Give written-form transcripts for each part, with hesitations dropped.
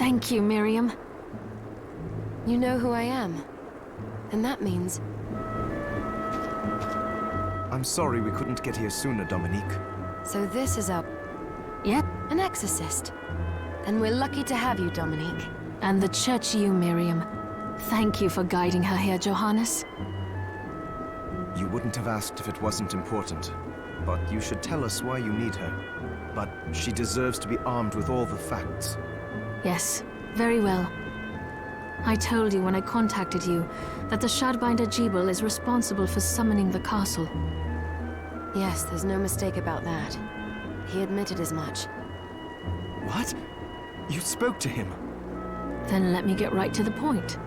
Thank you, Miriam. You know who I am. And that means... I'm sorry we couldn't get here sooner, Dominique. So this is Yep. an exorcist. And we're lucky to have you, Dominique. And the church you, Miriam. Thank you for guiding her here, Johannes. You wouldn't have asked if it wasn't important. But you should tell us why you need her. But she deserves to be armed with all the facts. Yes, very well. I told you when I contacted you that the Shardbinder Jebel is responsible for summoning the castle. Yes, there's no mistake about that. He admitted as much. What? You spoke to him? Then let me get right to the point.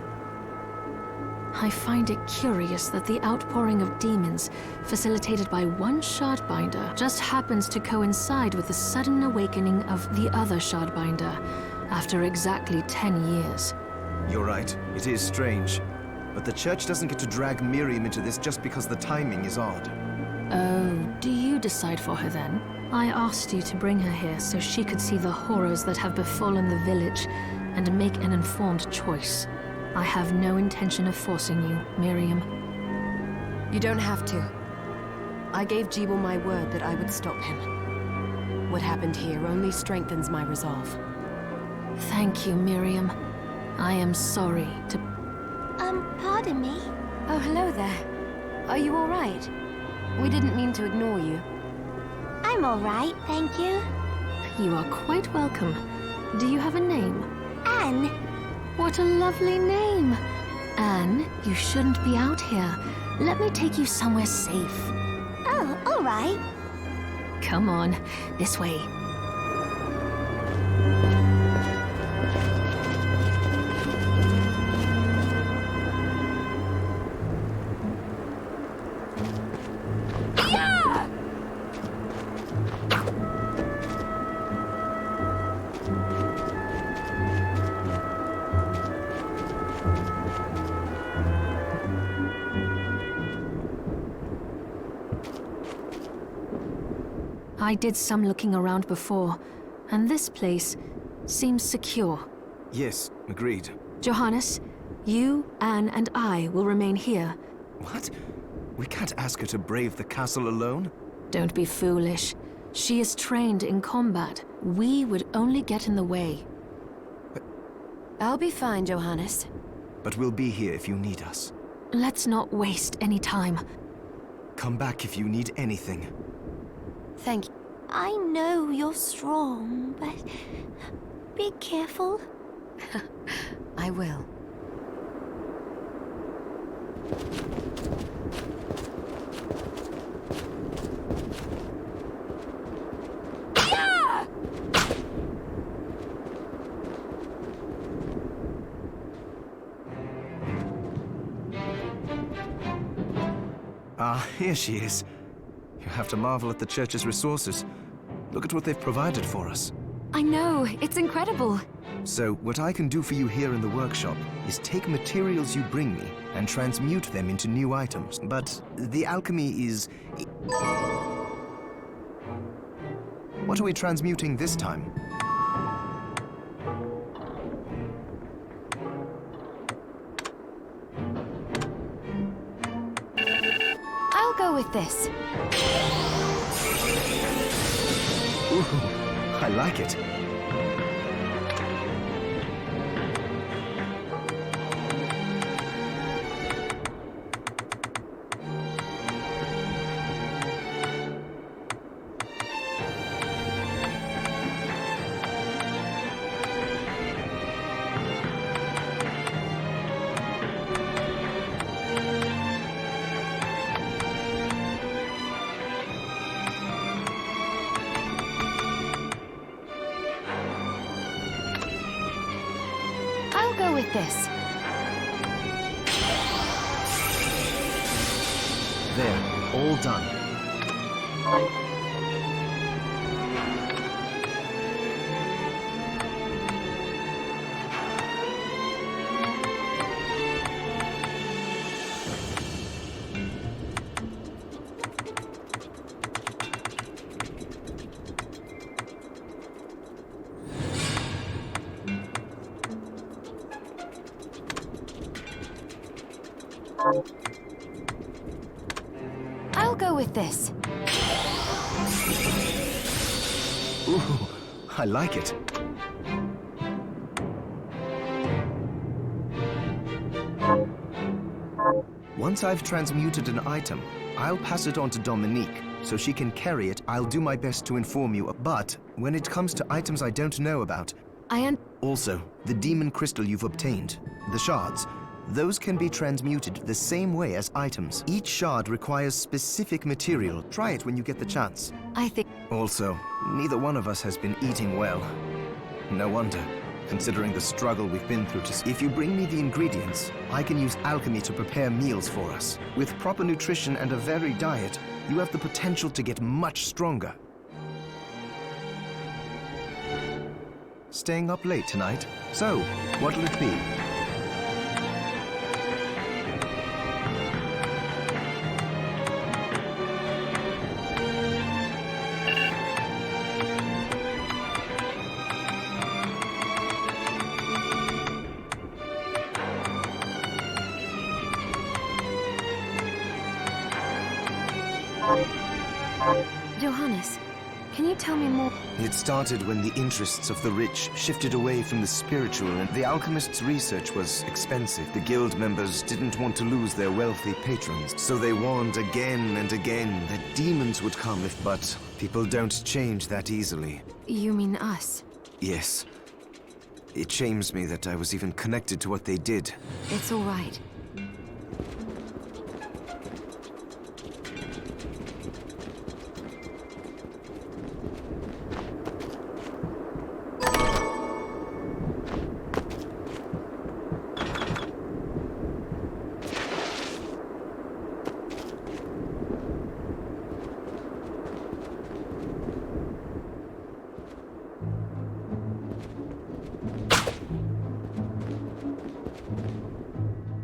I find it curious that the outpouring of demons, facilitated by one Shardbinder, just happens to coincide with the sudden awakening of the other Shardbinder, after exactly 10 years. You're right, it is strange. But the church doesn't get to drag Miriam into this just because the timing is odd. Oh, do you decide for her then? I asked you to bring her here so she could see the horrors that have befallen the village and make an informed choice. I have no intention of forcing you, Miriam. You don't have to. I gave Jebel my word that I would stop him. What happened here only strengthens my resolve. Thank you, Miriam. I am sorry to... Pardon me? Oh, hello there. Are you all right? We didn't mean to ignore you. I'm all right, thank you. You are quite welcome. Do you have a name? Anne. What a lovely name! Anne, you shouldn't be out here. Let me take you somewhere safe. Oh, all right. Come on, this way. I did some looking around before, and this place seems secure. Yes, agreed. Johannes, you, Anne, and I will remain here. What? We can't ask her to brave the castle alone? Don't be foolish. She is trained in combat. We would only get in the way. I'll be fine, Johannes. But we'll be here if you need us. Let's not waste any time. Come back if you need anything. Thank you. I know you're strong, but be careful. I will. Ah, here she is. You have to marvel at the church's resources. Look at what they've provided for us. I know, it's incredible. So, what I can do for you here in the workshop is take materials you bring me and transmute them into new items. But the alchemy is... What are we transmuting this time? I'll go with this. Ooh, I like it. I'll go with this. There, all done. go with this. Ooh, I like it. Once I've transmuted an item, I'll pass it on to Dominique, so she can carry it. I'll do my best to inform you, but when it comes to items I don't know about... Also, the demon crystal you've obtained, the shards, those can be transmuted the same way as items. Each shard requires specific material. Try it when you get the chance. I think... Also, neither one of us has been eating well. No wonder, considering the struggle we've been through. If you bring me the ingredients, I can use alchemy to prepare meals for us. With proper nutrition and a varied diet, you have the potential to get much stronger. Staying up late tonight? So, what'll it be? Johannes, can you tell me more? It started when the interests of the rich shifted away from the spiritual, and the alchemist's research was expensive. The guild members didn't want to lose their wealthy patrons, so they warned again and again that demons would come but people don't change that easily. You mean us? Yes. It shames me that I was even connected to what they did. It's all right.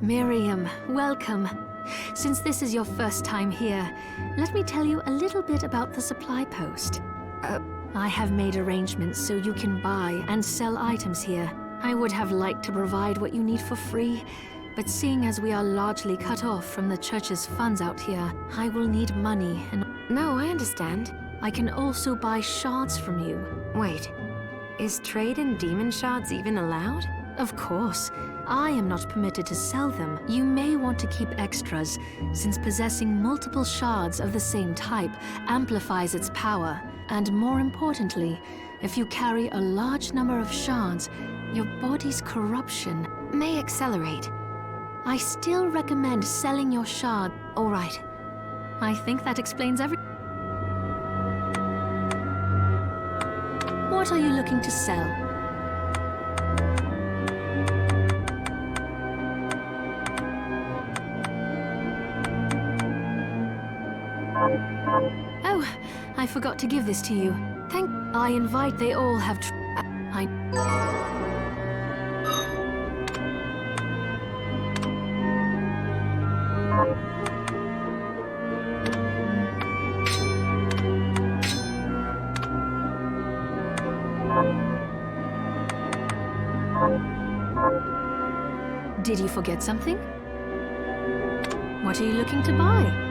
Miriam, welcome. Since this is your first time here, let me tell you a little bit about the supply post. I have made arrangements so you can buy and sell items here. I would have liked to provide what you need for free, but seeing as we are largely cut off from the church's funds out here, I will need money and... No, I understand. I can also buy shards from you. Wait, is trade in demon shards even allowed? Of course. I am not permitted to sell them. You may want to keep extras, since possessing multiple shards of the same type amplifies its power. And more importantly, if you carry a large number of shards, your body's corruption may accelerate. I still recommend selling your shard. All right. I think that explains everything. What are you looking to sell? Oh, I forgot to give this to you. I invite they all have Did you forget something? What are you looking to buy?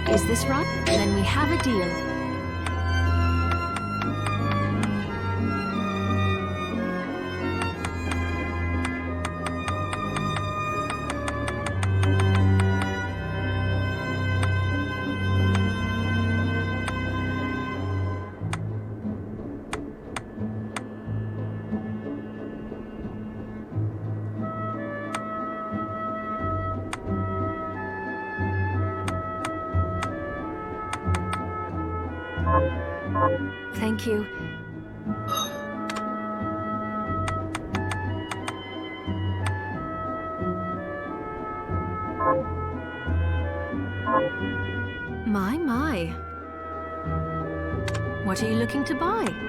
Is this right? Then we have a deal. Thank you. My. What are you looking to buy?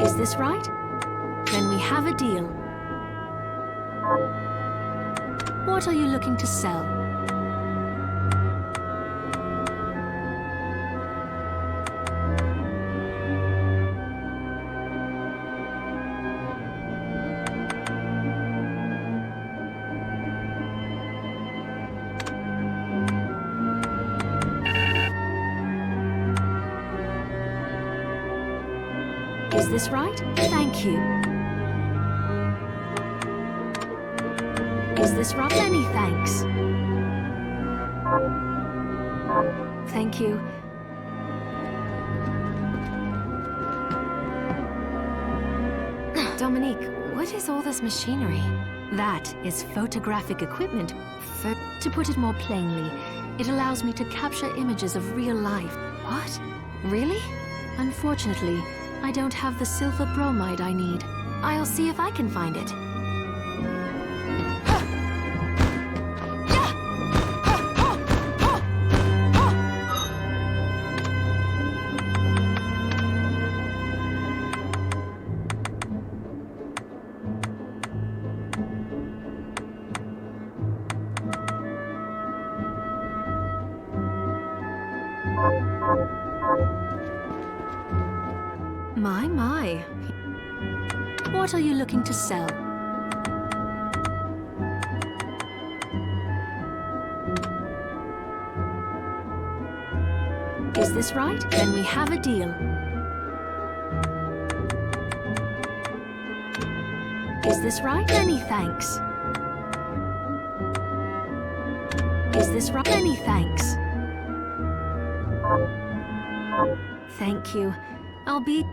Is this right? Then we have a deal. What are you looking to sell? Is this right? Thank you. Is this right? Many thanks. Thank you. Dominique, what is all this machinery? That is photographic equipment. To put it more plainly, it allows me to capture images of real life. What? Really? Unfortunately, I don't have the silver bromide I need. I'll see if I can find it. My. What are you looking to sell? Is this right? Then we have a deal. Is this right? Many thanks. Is this right? Many thanks. Thank you. I'll be...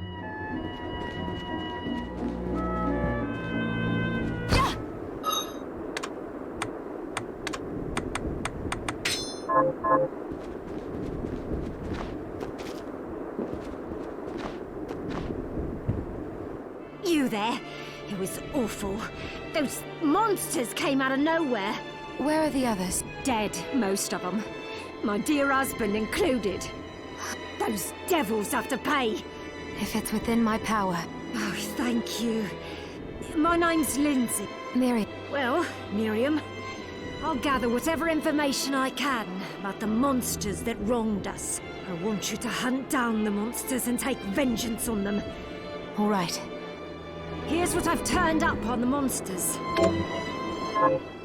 You there? It was awful. Those monsters came out of nowhere. Where are the others? Dead, most of them. My dear husband included. Those devils have to pay. If it's within my power. Oh, thank you. My name's Lindsay. Mary. Well, Miriam, I'll gather whatever information I can about the monsters that wronged us. I want you to hunt down the monsters and take vengeance on them. All right. Here's what I've turned up on the monsters.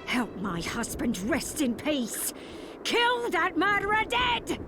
Help my husband rest in peace. Kill that murderer dead!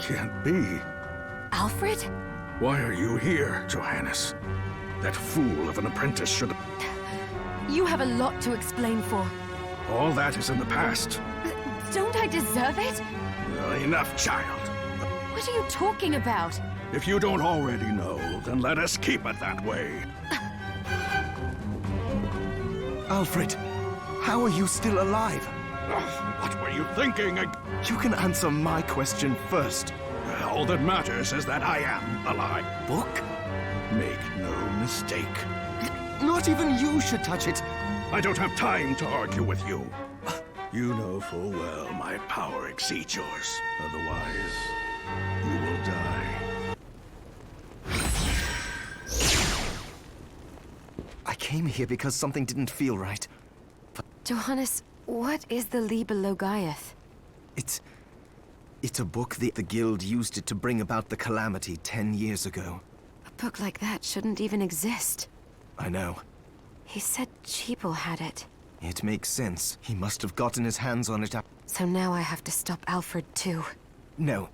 can't be. Alfred? Why are you here, Johannes? That fool of an apprentice should... You have a lot to explain for. All that is in the past. Don't I deserve it? Enough, child. What are you talking about? If you don't already know, then let us keep it that way. Alfred, how are you still alive? What were you thinking? You can answer my question first. All that matters is that I am alive. Book? Make no mistake. Not even you should touch it. I don't have time to argue with you. You know full well my power exceeds yours. Otherwise, you will die. I came here because something didn't feel right. Johannes, what is the Liber Logaeth? It's a book the Guild used it to bring about the calamity 10 years ago. A book like that shouldn't even exist. I know. He said Cheeple had it. It makes sense. He must have gotten his hands on it. So now I have to stop Alfred too. No,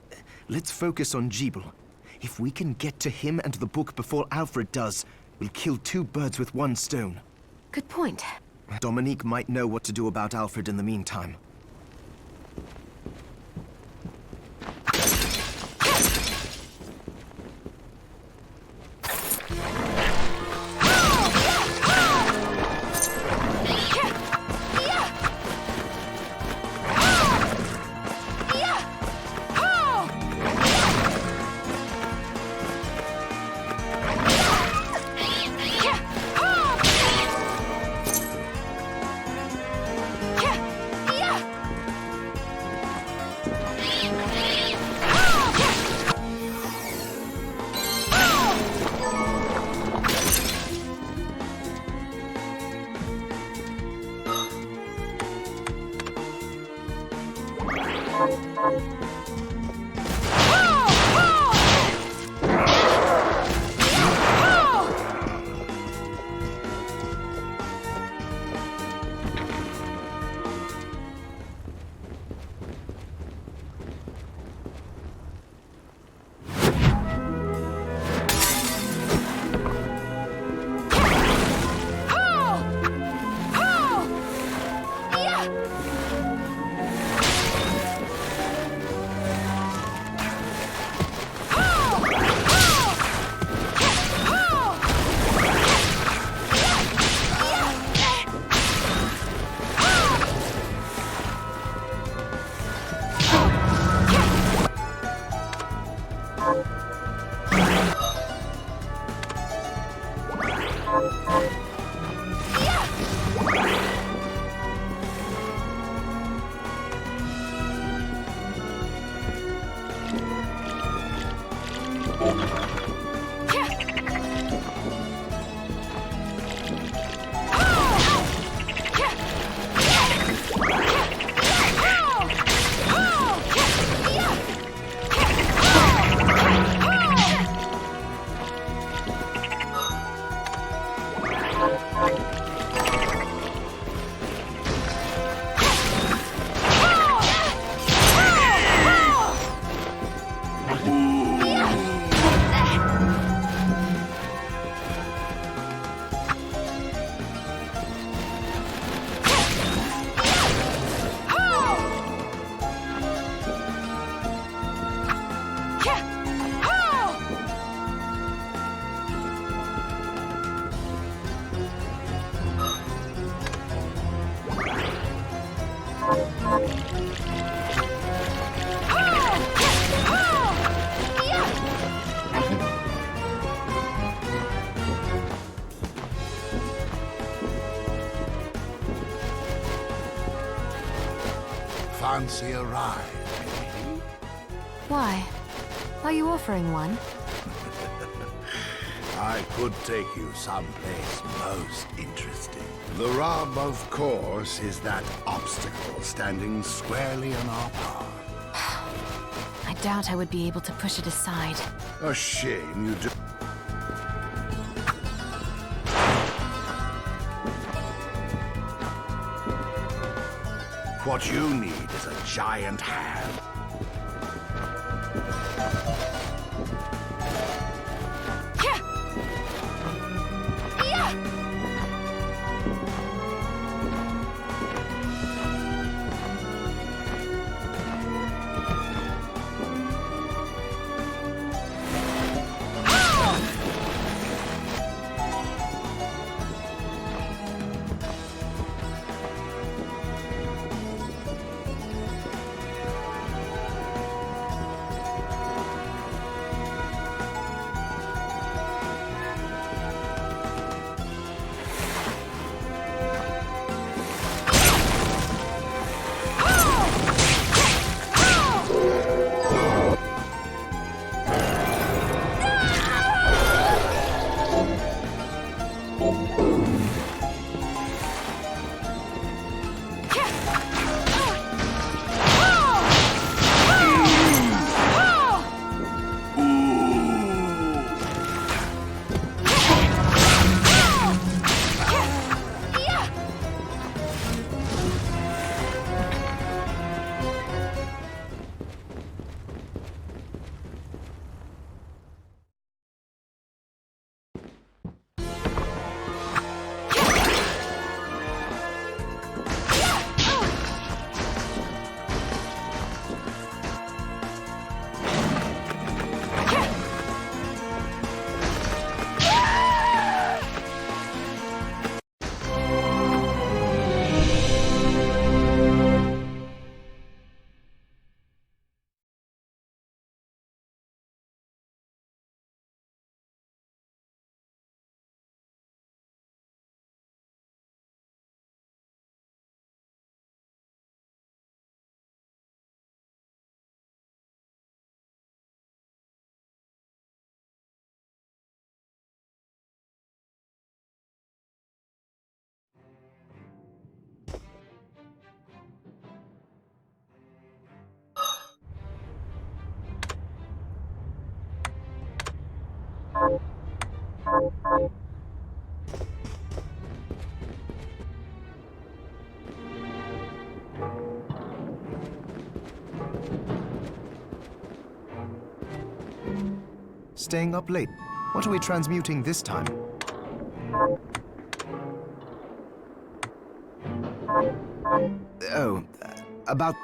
let's focus on Jeeble. If we can get to him and the book before Alfred does, we'll kill two birds with one stone. Good point. Dominique might know what to do about Alfred in the meantime. Fancy a ride, lady? Why? Are you offering one? I could take you someplace most interesting. The rub, of course, is that obstacle standing squarely in our path. I doubt I would be able to push it aside. A shame you do. What you need is a giant hand. Staying up late. What are we transmuting this time? Oh, about